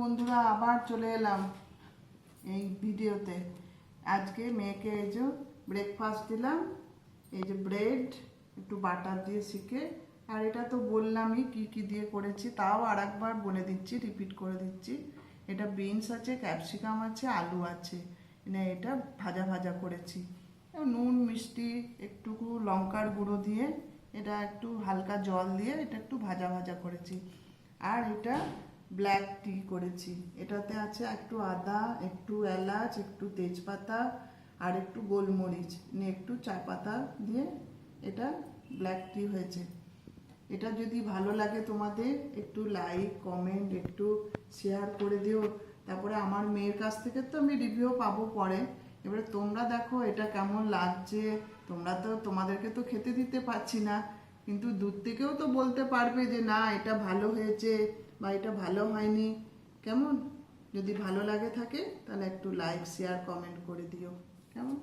বন্ধুরা, আবার চলে এলাম এই ভিডিওতে। আজকে মেয়েকে এই যে ব্রেকফাস্ট দিলাম, এই যে ব্রেড একটু বাটার দিয়ে শিখে। আর এটা তো বললামই কি কি দিয়ে করেছি, তাও আর একবার বলে দিচ্ছি, রিপিট করে দিচ্ছি। এটা বিনস আছে, ক্যাপসিকাম আছে, আলু আছে, এটা ভাজা ভাজা করেছি। নুন মিষ্টি একটুকু লঙ্কার গুঁড়ো দিয়ে এটা একটু হালকা জল দিয়ে এটা একটু ভাজা ভাজা করেছি। আর এটা ব্ল্যাক টি করেছি। এটাতে আছে একটু আদা, একটু এলাচ, একটু তেজপাতা আর একটু গোলমরিচ নিয়ে একটু চা পাতা দিয়ে এটা ব্ল্যাক টি হয়েছে। এটা যদি ভালো লাগে তোমাদের একটু লাইক কমেন্ট একটু শেয়ার করে দিও। তারপরে আমার মেয়ের কাছ থেকে তো আমি রিভিউ পাবো পরে। এবারে তোমরা দেখো এটা কেমন লাগছে। তোমাদেরকে তো খেতে দিতে পারছি না, কিন্তু দূর থেকেও তো বলতে পারবে যে না এটা ভালো হয়েছে বা এটা ভালো হয়নি। কেমন? যদি ভালো লাগে থাকে তাহলে একটু লাইক শেয়ার কমেন্ট করে দিও। কেমন?